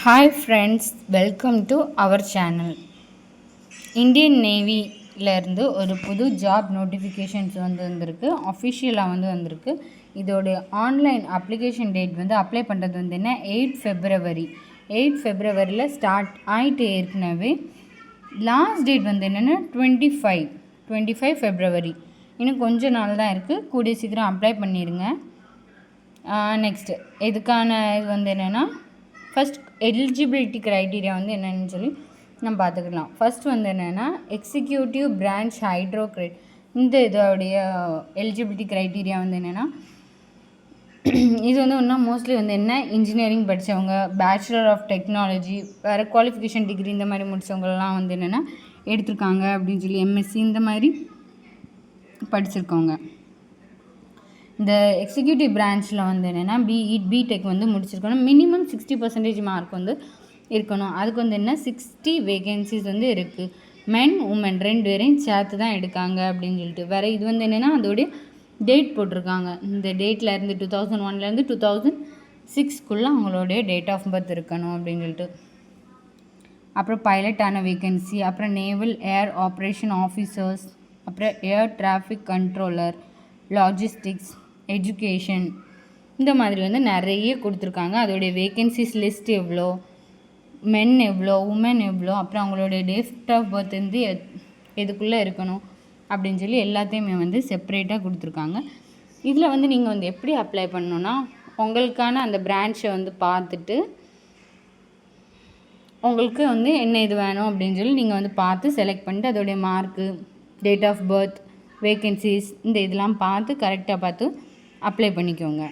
Hi friends, welcome to our channel. Indian நேவியிலேருந்து ஒரு புது ஜாப் நோட்டிஃபிகேஷன்ஸ் வந்திருக்கு. அஃபிஷியலாக வந்திருக்கு. இதோடைய ஆன்லைன் அப்ளிகேஷன் டேட் அப்ளை பண்ணுறது என்ன 8 ஃபெப்ரவரி. 8 ஃபெப்ரவரியில் ஸ்டார்ட் ஆகிட்டு ஏற்கனவே. லாஸ்ட் டேட் என்னென்னா 25 ஃபெப்ரவரி. இன்னும் கொஞ்சம் நாள் தான் இருக்குது. கூடிய சீக்கிரம் அப்ளை பண்ணிடுங்க. நெக்ஸ்ட்டு இதுக்கான இது என்னென்னா, ஃபஸ்ட் எலிஜிபிலிட்டி க்ரைட்டீரியா என்னென்னு சொல்லி நம்ம பார்த்துக்கலாம். ஃபஸ்ட் என்னென்னா எக்ஸிக்யூட்டிவ் பிரான்ச் ஹைட்ரோக்ரேட். இந்த இதோடைய எலிஜிபிலிட்டி க்ரைட்டீரியா என்னென்னா, இது இன்னும் மோஸ்ட்லி என்ன இன்ஜினியரிங் படித்தவங்க, பேச்சுலர் ஆஃப் டெக்னாலஜி, வேறு குவாலிஃபிகேஷன் டிகிரி இந்த மாதிரி முடித்தவங்கலாம் என்னென்னா எடுத்திருக்காங்க அப்படின்னு சொல்லி எம்எஸ்சி இந்த மாதிரி படிச்சிருக்கோங்க. இந்த எக்ஸிக்யூட்டிவ் பிரான்ச்சில் என்னென்னா பிடெக் முடிச்சிருக்கணும். மினிமம் 60% மார்க் இருக்கணும். அதுக்கு என்ன 60 வேகன்சிஸ் இருக்குது. மென் உமன் 2 பேரையும் சேர்த்து தான் எடுக்காங்க அப்படின்னு சொல்லிட்டு. வேறு இது என்னென்னா அதோடைய டேட் போட்டிருக்காங்க. இந்த டேட்டில் இருந்து 2001 2006 அவங்களுடைய டேட் ஆஃப் பர்த் இருக்கணும் அப்படின்னு சொல்லிட்டு. அப்புறம் பைலட்டான வேகன்சி, அப்புறம் நேவல் ஏர் ஆப்ரேஷன் ஆஃபீஸர்ஸ், அப்புறம் air traffic controller, logistics, education இந்த மாதிரி நிறைய கொடுத்துருக்காங்க. அதோடைய வேகன்சிஸ் லிஸ்ட் எவ்வளோ, மென் எவ்வளோ, உமன் எவ்வளோ, அப்புறம் அவங்களுடைய டேட் ஆஃப் பர்த் எதுக்குள்ளே இருக்கணும் அப்படின்னு சொல்லி எல்லாத்தையுமே செப்பரேட்டாக கொடுத்துருக்காங்க. இதில் நீங்கள் எப்படி அப்ளை பண்ணணுன்னா, உங்களுக்கான அந்த பிரான்ச்சை பார்த்துட்டு உங்களுக்கு என்ன இது வேணும் அப்படின்னு சொல்லி நீங்கள் பார்த்து செலக்ட் பண்ணிட்டு அதோடைய mark, date of birth, vacancies இந்த இதெல்லாம் பார்த்து கரெக்டாக பார்த்து அப்ளை பண்ணிக்கோங்க.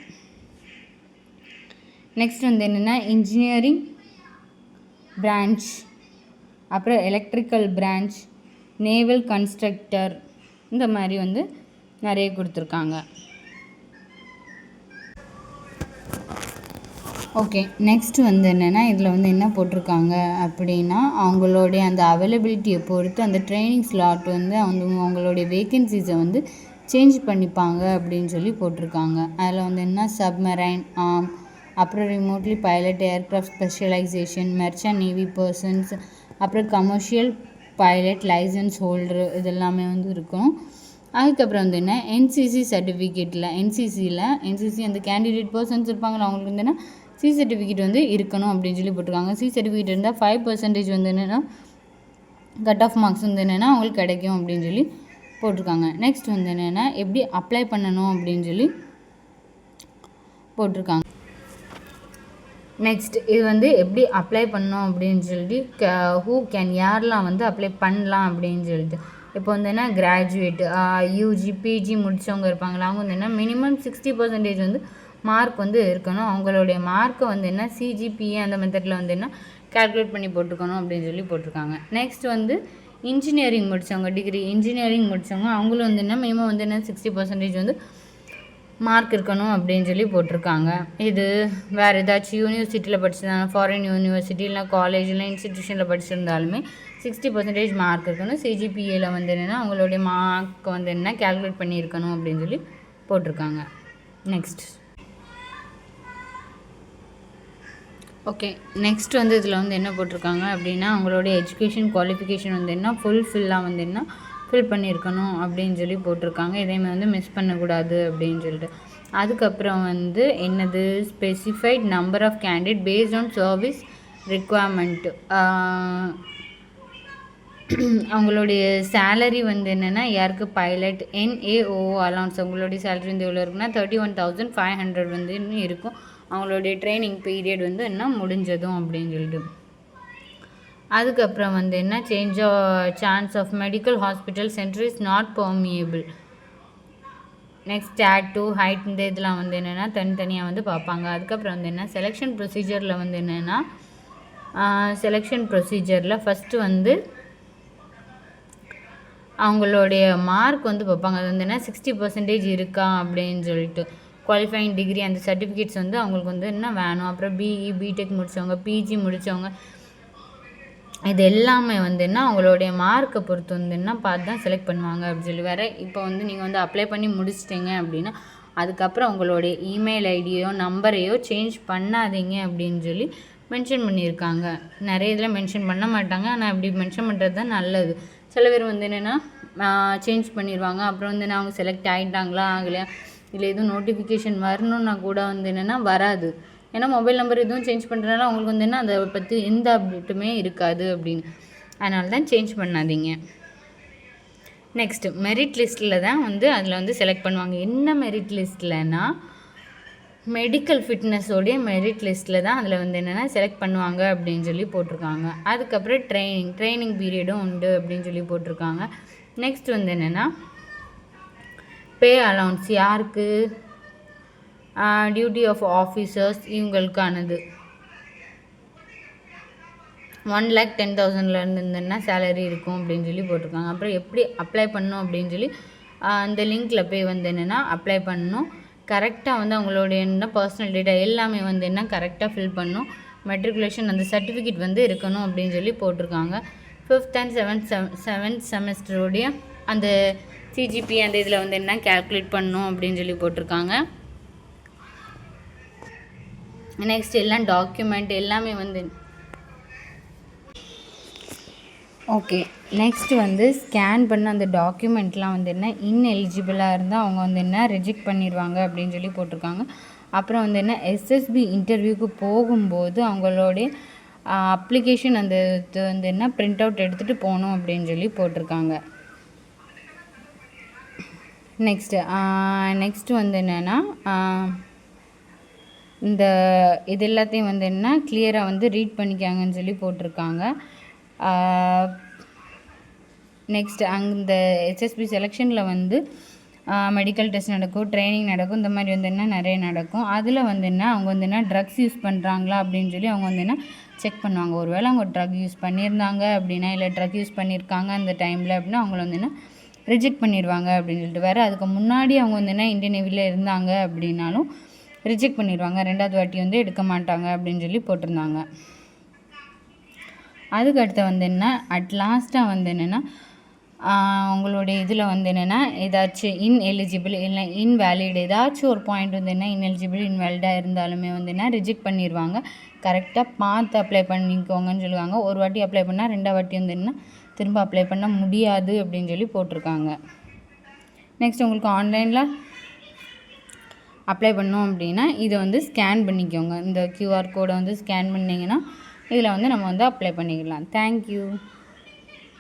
நெக்ஸ்ட் என்னென்னா இன்ஜினியரிங் பிரான்ச், அப்புறம் எலக்ட்ரிக்கல் பிரான்ச், நேவல் கன்ஸ்ட்ரக்டர் இந்த மாதிரி நிறைய கொடுத்துருக்காங்க. ஓகே, நெக்ஸ்ட் என்னென்னா இதில் என்ன போட்டிருக்காங்க அப்படின்னா, அவங்களுடைய அந்த அவைலபிலிட்டியை பொறுத்து அந்த ட்ரைனிங் ஸ்லாட் அவங்களுடைய வேகன்சிஸை சேஞ்ச் பண்ணிப்பாங்க அப்படின்னு சொல்லி போட்டிருக்காங்க. அதில் என்ன சப்மரைன் ஆர்ம், அப்புறம் remotely pilot aircraft specialization, merchant navy persons, அப்புறம் கமர்ஷியல் பைலட் லைசன்ஸ் ஹோல்டரு இதெல்லாமே இருக்கும். அதுக்கப்புறம் என்ன என்சிசி சர்டிஃபிகேட்டில் என்சிசி அந்த கேண்டிடேட் பர்சன்ஸ் இருப்பாங்களா, அவங்களுக்கு என்னென்னா சி சர்டிஃபிகேட் இருக்கணும் அப்படின்னு சொல்லி போட்டிருக்காங்க. சி சர்டிஃபிகேட் இருந்தால் 5% என்னென்னா கட் ஆஃப் மார்க்ஸ் என்னென்னா அவங்களுக்கு கிடைக்கும் அப்படின்னு சொல்லி போட்டிருக்காங்க. நெக்ஸ்ட் என்னென்னா எப்படி அப்ளை பண்ணணும் அப்படின்னு சொல்லி போட்டிருக்காங்க. நெக்ஸ்ட் இது எப்படி அப்ளை பண்ணணும் அப்படின்னு சொல்லிட்டு ஹூ கேன் யாரெலாம் அப்ளை பண்ணலாம் அப்படின்னு சொல்லிட்டு. இப்போ என்ன கிராஜுவேட், யூஜி பிஜி முடித்தவங்க இருப்பாங்களா, அவங்க என்ன மினிமம் 60% மார்க் இருக்கணும். அவங்களுடைய மார்க்கை என்ன சிஜிபிஏ அந்த மெத்தடில் என்ன கால்குலேட் பண்ணி போட்டுக்கணும் அப்படின்னு சொல்லி போட்டிருக்காங்க. நெக்ஸ்ட் இன்ஜினியரிங் முடித்தவங்க, டிகிரி இன்ஜினியரிங் முடித்தவங்க அவங்களும் என்ன மினிமம் என்ன 60% மார்க் இருக்கணும் அப்படின்னு சொல்லி போட்டிருக்காங்க. இது வேறு ஏதாச்சும் யூனிவர்சிட்டியில் படிச்சிருந்தாங்க, ஃபாரின் யூனிவர்சிட்டி இல்லை காலேஜில் இன்ஸ்டிடியூஷனில் படிச்சிருந்தாலுமே 60% மார்க் இருக்கணும். சிஜிபிஏயில் என்னென்னா அவங்களுடைய மார்க் என்ன கால்குலேட் பண்ணியிருக்கணும் அப்படின்னு சொல்லி போட்டிருக்காங்க. நெக்ஸ்ட் ஓகே, நெக்ஸ்ட் இதில் என்ன போட்டிருக்காங்க அப்படின்னா, அவங்களுடைய எஜுகேஷன் குவாலிஃபிகேஷன் என்ன ஃபுல்ஃபில்லாக என்ன ஃபில் பண்ணியிருக்கணும் அப்படின்னு சொல்லி போட்டிருக்காங்க. இதையுமே மிஸ் பண்ணக்கூடாது அப்படின்னு சொல்லிட்டு. அதுக்கப்புறம் என்னது specified number of candidate based on service requirement. அவங்களுடைய சேலரி என்னென்னா யாருக்கு பைலட் NAO அலவுன்ஸ் அவங்களுடைய சேலரி எவ்வளோ இருக்குன்னா 31,500 இருக்கும். அவங்களுடைய ட்ரைனிங் பீரியட் என்ன முடிஞ்சதும் அப்படின்னு சொல்லிட்டு. அதுக்கப்புறம் என்ன chance of medical hospital center is not permeable. Next tattoo height இந்த இதெல்லாம் என்னென்னா தனித்தனியாக பார்ப்பாங்க. அதுக்கப்புறம் என்ன செலெக்ஷன் ப்ரொசீஜரில் என்னென்னா செலெக்ஷன் ப்ரொசீஜரில் ஃபஸ்ட்டு அவங்களுடைய மார்க் பார்ப்பாங்க. அது என்ன 60% இருக்கா அப்படின்னு சொல்லிட்டு. குவாலிஃபைங் டிகிரி அந்த சர்டிஃபிகேட்ஸ் அவங்களுக்கு என்ன வேணும். அப்புறம் பிடெக் முடித்தவங்க, பிஜி முடித்தவங்க இது எல்லாமே என்ன அவங்களுடைய மார்க்கை பொறுத்து என்ன பார்த்து தான் செலக்ட் பண்ணுவாங்க அப்படின்னு சொல்லி. வேறு இப்போ நீங்கள் அப்ளை பண்ணி முடிச்சிட்டிங்க அப்படின்னா அதுக்கப்புறம் உங்களுடைய இமெயில் ஐடியோ நம்பரையோ சேஞ்ச் பண்ணாதீங்க அப்படின்னு சொல்லி மென்ஷன் பண்ணியிருக்காங்க. நிறைய இதில் மென்ஷன் பண்ண மாட்டாங்க. ஆனால் அப்படி மென்ஷன் பண்ணுறது தான் நல்லது. சில பேர் வந்து என்னென்னா சேஞ்ச் பண்ணிடுவாங்க. அப்புறம் வந்து அவங்க செலக்ட் ஆகிட்டாங்களா ஆகலையா, இல்லை எதுவும் நோட்டிஃபிகேஷன் வரணுன்னா கூட வந்து என்னென்னா வராது. ஏன்னா மொபைல் நம்பர் எதுவும் சேஞ்ச் பண்ணுறதுனால அவங்களுக்கு வந்து என்ன அதை பற்றி எந்த அப்டேட்டுமே இருக்காது அப்படின்னு. அதனால தான் சேஞ்ச் பண்ணாதீங்க. நெக்ஸ்ட்டு மெரிட் லிஸ்ட்டில் தான் வந்து அதில் வந்து செலக்ட் பண்ணுவாங்க. என்ன மெரிட் லிஸ்ட்லனா மெடிக்கல் ஃபிட்னஸோடைய மெரிட் லிஸ்ட்டில் தான் அதில் வந்து என்னென்னா செலக்ட் பண்ணுவாங்க அப்படின்னு சொல்லி போட்டிருக்காங்க. அதுக்கப்புறம் ட்ரைனிங் பீரியடும் உண்டு அப்படின்னு சொல்லி போட்டிருக்காங்க. நெக்ஸ்ட் வந்து என்னென்னா பே அலவுன்ஸ் யாருக்கு, டியூட்டி ஆஃப் ஆஃபீஸர்ஸ் இவங்களுக்கானது 1,10,000 இருந்ததுன்னா சேலரி இருக்கும் அப்படின்னு சொல்லி போட்டிருக்காங்க. அப்புறம் எப்படி அப்ளை பண்ணணும் அப்படின்னு சொல்லி அந்த லிங்க்கில் போய் வந்து என்னென்னா அப்ளை பண்ணணும். கரெக்டாக வந்து அவங்களுடைய என்ன பர்சனல் டேட்டா எல்லாமே வந்து என்ன கரெக்டாக ஃபில் பண்ணணும். மெட்ரிகுலேஷன் அந்த சர்டிஃபிகேட் வந்து இருக்கணும் அப்படின்னு சொல்லி போட்டிருக்காங்க. 5th and 7th செமஸ்டருடைய அந்த சிஜிபி அந்த இதில் வந்து என்ன கேல்குலேட் பண்ணணும் அப்படின்னு சொல்லி போட்டிருக்காங்க. நெக்ஸ்ட் எல்லாம் டாக்குமெண்ட் எல்லாமே வந்து ஓகே. நெக்ஸ்ட் வந்து ஸ்கேன் பண்ண அந்த டாக்குமெண்ட்லாம் வந்து என்ன இன்எலிஜிபிளாக இருந்தால் அவங்க வந்து என்ன ரிஜெக்ட் பண்ணிடுவாங்க அப்படின்னு சொல்லி போட்டிருக்காங்க. அப்புறம் வந்து என்ன எஸ்எஸ்பி இன்டர்வியூக்கு போகும்போது அவங்களுடைய அப்ளிகேஷன் அந்த இது வந்து என்ன பிரிண்ட் அவுட் எடுத்துகிட்டு போகணும் அப்படின்னு சொல்லி போட்டிருக்காங்க. நெக்ஸ்ட்டு வந்து என்னென்னா இந்த இது எல்லாத்தையும் வந்து என்ன கிளியராக வந்து ரீட் பண்ணிக்காங்கன்னு சொல்லி போட்டிருக்காங்க. நெக்ஸ்ட் அந்த எஸ்எஸ்பி செலெக்ஷனில் வந்து மெடிக்கல் டெஸ்ட் நடக்கும், ட்ரைனிங் நடக்கும், இந்த மாதிரி வந்து என்ன நிறைய நடக்கும். அதில் வந்து என்ன அவங்க வந்து என்ன ட்ரக்ஸ் யூஸ் பண்ணுறாங்களா அப்படின்னு சொல்லி அவங்க வந்து என்ன செக் பண்ணுவாங்க. ஒருவேளை அவங்க ட்ரக் யூஸ் பண்ணியிருந்தாங்க அப்படின்னா, இல்லை ட்ரக் யூஸ் பண்ணியிருக்காங்க அந்த டைமில் அப்படின்னா அவங்கள வந்து என்ன ரிஜெக்ட் பண்ணிடுவாங்க அப்படின்னு சொல்லிட்டு. வேறு அதுக்கு முன்னாடி அவங்க வந்து என்ன இந்தியன் நேவியில் இருந்தாங்க அப்படின்னாலும் ரிஜெக்ட் பண்ணிடுவாங்க. 2வது வாட்டி வந்து எடுக்க மாட்டாங்க அப்படின்னு சொல்லி போட்டிருந்தாங்க. அதுக்கடுத்து வந்து என்ன லாஸ்ட்டாக வந்து என்னென்னா உங்களுடைய இதில் வந்து என்னென்னா ஏதாச்சும் இன்எலிஜிபிள் இல்லை இன்வேலிட் ஏதாச்சும் ஒரு பாயிண்ட் வந்து என்ன இன்எலிஜிபிள் இன்வேலிடாக இருந்தாலுமே வந்து என்ன ரிஜெக்ட் பண்ணிடுவாங்க. கரெக்டாக பார்த்து அப்ளை பண்ணிக்கோங்கன்னு சொல்லுவாங்க. ஒரு வாட்டி அப்ளை பண்ணால் 2வது வாட்டி வந்து என்ன திரும்ப அப்ளை பண்ண முடியாது அப்படின்னு சொல்லி போட்டிருக்காங்க. நெக்ஸ்ட் உங்களுக்கு ஆன்லைனில் அப்ளை பண்ணோம் அப்படின்னா இதை வந்து ஸ்கேன் பண்ணிக்கோங்க. இந்த QR கோடை வந்து ஸ்கேன் பண்ணிங்கன்னா இதில் வந்து நம்ம வந்து அப்ளை பண்ணிக்கலாம். தேங்க்யூ.